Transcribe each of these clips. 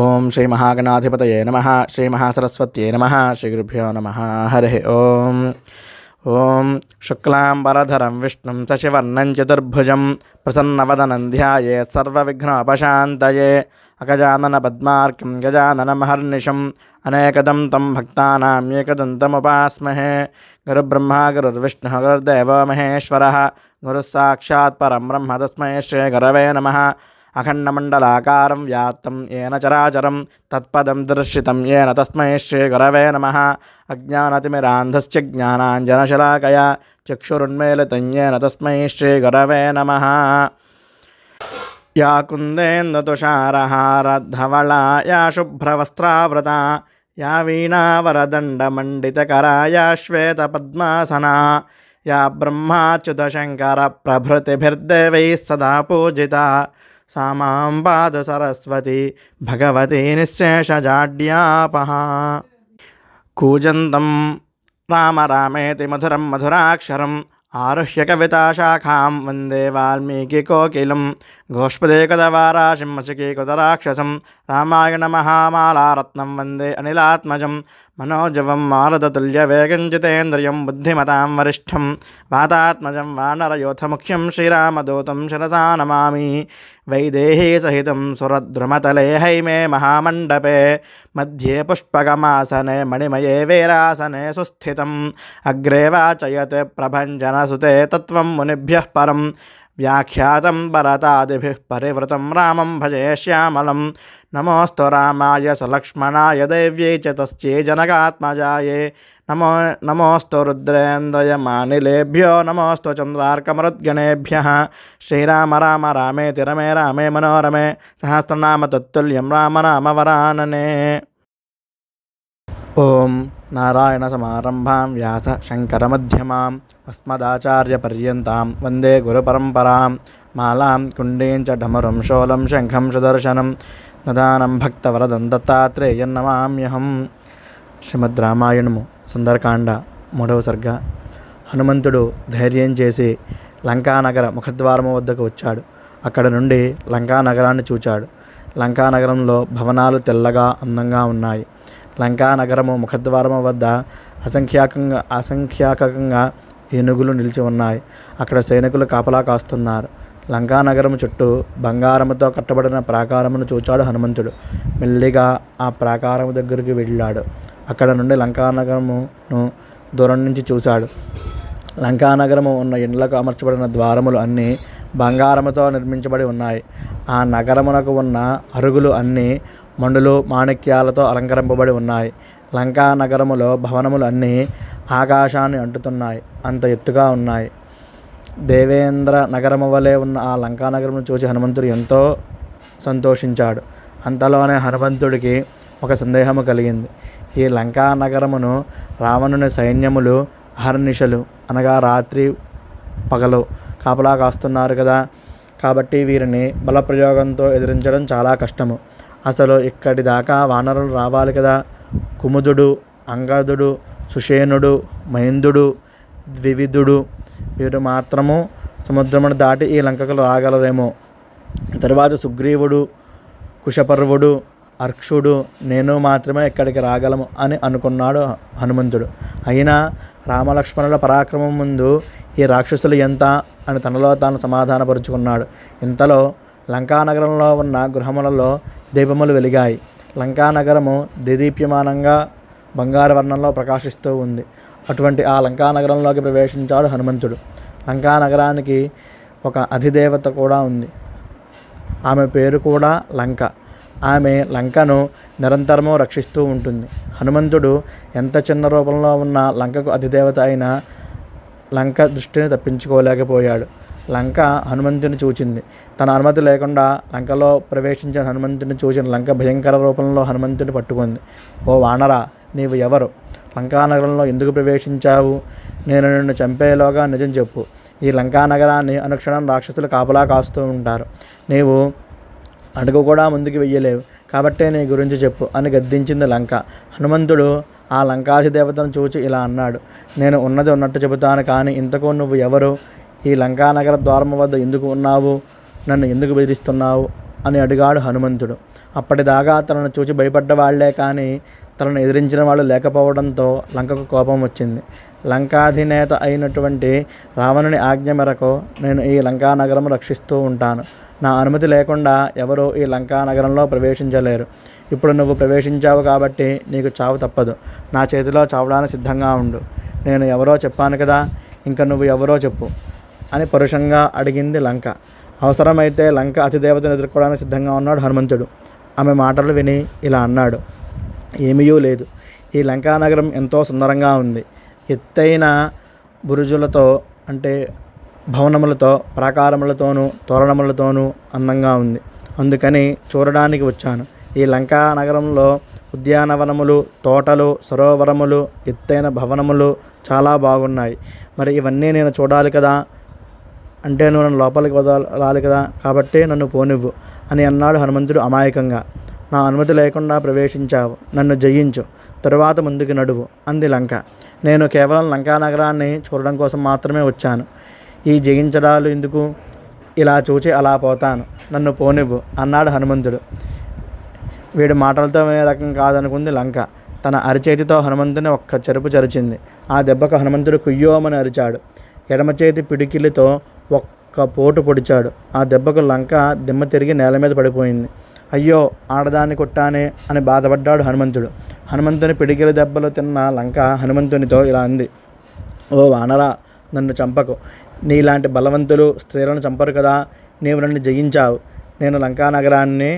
ఓం శ్రీ మహాగణాధిపతయే నమః. శ్రీ మహాసరస్వత్యై నమః. శ్రీ గురుభ్యో నమః. హరి ఓం. ఓం శుక్లాంబరధరం విష్ణుం శశివర్ణం చతుర్భుజం ప్రసన్నవదనం ధ్యాయేత్ సర్వవిఘ్నోపశాంతయే. అగజానన పద్మార్కం గజాననమహర్నిశం అనేకదం తం భక్తానాం ఏకదంతముపాస్మహే. గురుబ్రహ్మా గురుర్విష్ణుః గురుర్దేవో మహేశ్వరः. గురుః సాక్షాత్ పరం బ్రహ్మ తస్మై శ్రీ గురవే నమః. అఖండమండలాకారం వ్యాప్తం ఏన చరాచరం తత్పదం దర్శితం ఏన తస్మై శ్రీ గురవే నమః. అజ్ఞానతిమిరాంధస్య జ్ఞానాంజనశలాకయా చక్షురున్మీలితం ఏన తస్మై శ్రీ గురవే నమః. యా కుందేందుతుషారహారధవళా యా శుభ్రవస్త్రావృతా యా వీణావరదండమండితకరా యా శ్వేతపద్మాసనా యా బ్రహ్మాచ్యుతశంకర ప్రభృతిభిర్దేవైः సదా పూజితా సా మాం పాతు సరస్వతి భగవతి నిశ్శేషజాడ్యాపహ. కూజంతం రామ రామేతి మధురం మధురాక్షరం ఆరుహ్య కవితాశాఖాం వందే వాల్మీకికోకిలం. గోష్పదేకదవారాశిం మశకీకృతరాక్షసం రామాయణ మహామాలారత్నం వందే అనిలాత్మజం. మనోజవం మారుతతుల్యవేగం జితేంద్రియం బుద్ధిమతాం వరిష్టం వాతాత్మజం వానరయోధముఖ్యం శ్రీరామదూతం శిరసా నమామి. వైదేహీ సహితం సురద్రుమతలే హైమే మహామండపే మధ్యే పుష్పకమాసనే మణిమయే వీరాసనే సుస్థితం. అగ్రే వాచయత్ ప్రభంజనసుతే తత్వం మునిభ్యః పరం వ్యాఖ్యాతం భరతాదిభిః పరివృతం రామం భజే శ్యామలం. నమోస్తు రామాయ సలక్ష్మణాయ దేవ్యై చ తస్యై జనకాత్మజాయే. నమోస్తు రుద్రేంద్రయమానిలేభ్యో నమోస్తు చంద్రార్కమరుద్గణేభ్యః. శ్రీరామ రామ రామేతి రమే రామే మనోరమే సహస్రనామ తత్తుల్యం రామనామవరాననే. ఓం నారాయణ సమారంభాం వ్యాస శంకరమధ్యమాం అస్మదాచార్యపర్యంతాం వందే గురుపరంపరాం. మాలాం కుండీం చ ఢమరుం శూలం శంఖం సుదర్శనం నదానం భక్తవరదం దత్తాత్రేయం నమామ్యహం. శ్రీమద్ రామాయణము సుందరకాండ 3వ సర్గ. హనుమంతుడు ధైర్యం చేసి లంకానగర ముఖద్వారము వద్దకు వచ్చాడు. అక్కడ నుండి లంకానగరాన్ని చూచాడు. లంకానగరంలో భవనాలు తెల్లగా అందంగా ఉన్నాయి. లంకానగరము ముఖద్వారము వద్ద అసంఖ్యాకంగా ఏనుగులు నిలిచి ఉన్నాయి. అక్కడ సైనికులు కాపలా కాస్తున్నారు. లంకానగరము చుట్టూ బంగారముతో కట్టబడిన ప్రాకారమును చూచాడు హనుమంతుడు. మెల్లిగా ఆ ప్రాకారము దగ్గరికి వెళ్ళాడు. అక్కడ నుండి లంకానగరమును దూరం నుంచి చూశాడు. లంకానగరము ఉన్న ఇండ్లకు అమర్చబడిన ద్వారములు అన్నీ బంగారముతో నిర్మించబడి ఉన్నాయి. ఆ నగరమునకు ఉన్న అరుగులు అన్నీ మణులు మాణిక్యాలతో అలంకరింపబడి ఉన్నాయి. లంకా నగరములో భవనములు అన్నీ ఆకాశాన్ని అంటుతున్నాయి, అంత ఎత్తుగా ఉన్నాయి. దేవేంద్ర నగరము వలె ఉన్న ఆ లంకా నగరమును చూసి హనుమంతుడు ఎంతో సంతోషించాడు. అంతలోనే హనుమంతుడికి ఒక సందేహము కలిగింది. ఈ లంకా నగరమును రావణుని సైన్యములు అహర్నిశలు అనగా రాత్రి పగలు కాపలా కాస్తున్నారు కదా. కాబట్టి వీరిని బలప్రయోగంతో ఎదిరించడం చాలా కష్టము. అసలు ఇక్కడి దాకా వానరులు రావాలి కదా. కుముదుడు, అంగదుడు, సుషేనుడు, మహిందుడు, ద్వివిధుడు వీరు మాత్రము సముద్రమును దాటి ఈ లంకకు రాగలరేమో. తరువాత సుగ్రీవుడు, కుశపర్వుడు, అర్క్షుడు, నేను మాత్రమే ఇక్కడికి రాగలము అని అనుకున్నాడు హనుమంతుడు. అయినా రామలక్ష్మణుల పరాక్రమం ముందు ఈ రాక్షసులు ఎంత అని తనలో తాను సమాధానపరుచుకున్నాడు. ఇంతలో లంకానగరంలో ఉన్న గృహములలో దీపములు వెలిగాయి. లంకానగరము దేదీప్యమానంగా బంగారు వర్ణంలో ప్రకాశిస్తూ ఉంది. అటువంటి ఆ లంకానగరంలోకి ప్రవేశించాడు హనుమంతుడు. లంకానగరానికి ఒక అధిదేవత కూడా ఉంది. ఆమె పేరు కూడా లంక. ఆమె లంకను నిరంతరము రక్షిస్తూ ఉంటుంది. హనుమంతుడు ఎంత చిన్న రూపంలో ఉన్న లంకకు అధిదేవత అయినా లంక దృష్టిని తప్పించుకోలేకపోయాడు. లంక హనుమంతుని చూచింది. తన అనుమతి లేకుండా లంకలో ప్రవేశించిన హనుమంతుని చూసిన లంక భయంకర రూపంలో హనుమంతుని పట్టుకుంది. ఓ వానరా, నీవు ఎవరు? లంకానగరంలో ఎందుకు ప్రవేశించావు? నేను నిన్ను చంపేలోగా నిజం చెప్పు. ఈ లంకానగరాన్ని అనుక్షణం రాక్షసులు కాపలా కాస్తూ ఉంటారు. నీవు అడుగు కూడా ముందుకు వెయ్యలేవు. కాబట్టే నీ గురించి చెప్పు అని గద్దించింది లంక. హనుమంతుడు ఆ లంకాధిదేవతను చూచి ఇలా అన్నాడు. నేను ఉన్నది ఉన్నట్టు చెబుతాను, కానీ ఇంతకు నువ్వు ఎవరు? ఈ లంకానగర ద్వారము వద్ద ఎందుకు ఉన్నావు? నన్ను ఎందుకు బెదిరిస్తున్నావు అని అడిగాడు హనుమంతుడు. అప్పటిదాకా తనను చూచి భయపడ్డ వాళ్లే కానీ తనను ఎదిరించిన వాళ్ళు లేకపోవడంతో లంకకు కోపం వచ్చింది. లంకాధినేత అయినటువంటి రావణుని ఆజ్ఞ మేరకు నేను ఈ లంకా నగరం రక్షిస్తూ ఉంటాను. నా అనుమతి లేకుండా ఎవరూ ఈ లంకా నగరంలో ప్రవేశించలేరు. ఇప్పుడు నువ్వు ప్రవేశించావు కాబట్టి నీకు చావు తప్పదు. నా చేతిలో చావడానికి సిద్ధంగా ఉండు. నేను ఎవరో చెప్పాను కదా, ఇంకా నువ్వు ఎవరో చెప్పు అని పరుషంగా అడిగింది లంక. అవసరమైతే లంక అతిదేవతను ఎదుర్కోవడానికి సిద్ధంగా ఉన్నాడు హనుమంతుడు. ఆమె మాటలు విని ఇలా అన్నాడు, ఏమీయూ లేదు. ఈ లంకా నగరం ఎంతో సుందరంగా ఉంది. ఎత్తైన బురుజులతో అంటే భవనములతో, ప్రాకారములతోనూ, తోరణములతోనూ అందంగా ఉంది. అందుకని చూడడానికి వచ్చాను. ఈ లంకా నగరంలో ఉద్యానవనములు, తోటలు, సరోవరములు, ఎత్తైన భవనములు చాలా బాగున్నాయి. మరి ఇవన్నీ నేను చూడాలి కదా, అంటే నువ్వు నన్ను లోపలికి వదలాలి కదా, కాబట్టి నన్ను పోనివ్వు అని అన్నాడు హనుమంతుడు అమాయకంగా. నా అనుమతి లేకుండా ప్రవేశించావు, నన్ను జయించు, తరువాత ముందుకు నడువు అంది లంక. నేను కేవలం లంకా నగరాన్ని చూడడం కోసం మాత్రమే వచ్చాను. ఈ జయించడాలు ఎందుకు? ఇలా చూచి అలా పోతాను, నన్ను పోనివ్వు అన్నాడు హనుమంతుడు. వీడి మాటలతో వినే రకం కాదనుకుంది లంక. తన అరిచేతితో హనుమంతుని ఒక్క చెరుపు చరిచింది. ఆ దెబ్బకు హనుమంతుడు కుయ్యోమని అరిచాడు. ఎడమ చేతి పిడికిలితో ఒక్క పోటు పొడిచాడు. ఆ దెబ్బకు లంక దిమ్మ తిరిగి నేల మీద పడిపోయింది. అయ్యో, ఆడదాన్ని కొట్టానే అని బాధపడ్డాడు హనుమంతుడు. హనుమంతుని పిడికిలి దెబ్బలు తిన్న లంక హనుమంతునితో ఇలా అంది, ఓ వానరా, నన్ను చంపకు. నీలాంటి బలవంతులు స్త్రీలను చంపరు కదా. నీవు నన్ను జయించావు. నేను లంకా నగరాన్ని,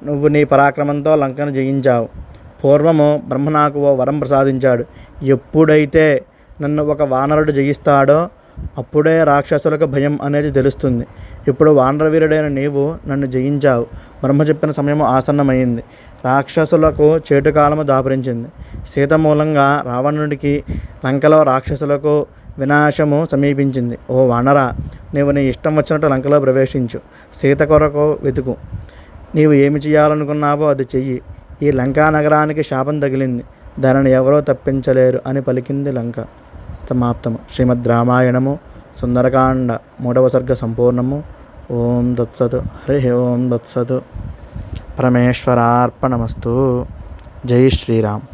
నువ్వు నీ పరాక్రమంతో లంకను జయించావు. పూర్వము బ్రహ్మ నాకు ఓ వరం ప్రసాదించాడు. ఎప్పుడైతే నన్ను ఒక వానరుడు జయిస్తాడో అప్పుడే రాక్షసులకు భయం అనేది తెలుస్తుంది. ఇప్పుడు వానరవీరుడైన నీవు నన్ను జయించావు. బ్రహ్మ చెప్పిన సమయం ఆసన్నమైంది. రాక్షసులకు చేటుకాలము దాపురించింది. సీత మూలంగా రావణుడికి, లంకలో రాక్షసులకు వినాశము సమీపించింది. ఓ వానరా, నీవు నీ ఇష్టం వచ్చినట్టు లంకలో ప్రవేశించు. సీత కొరకు వెతుకు. నీవు ఏమి చేయాలనుకున్నావో అది చెయ్యి. ఈ లంకా నగరానికి శాపం తగిలింది, దానిని ఎవరో తప్పించలేరు అని పలికింది లంక. సమాప్తము. శ్రీమద్ రామాయణము సుందరకాండ 3వ సర్గ సంపూర్ణము. ఓం తత్సత్. హరి ఓం తత్సత్. పరమేశ్వరార్పణమస్తు. జై శ్రీరామ్.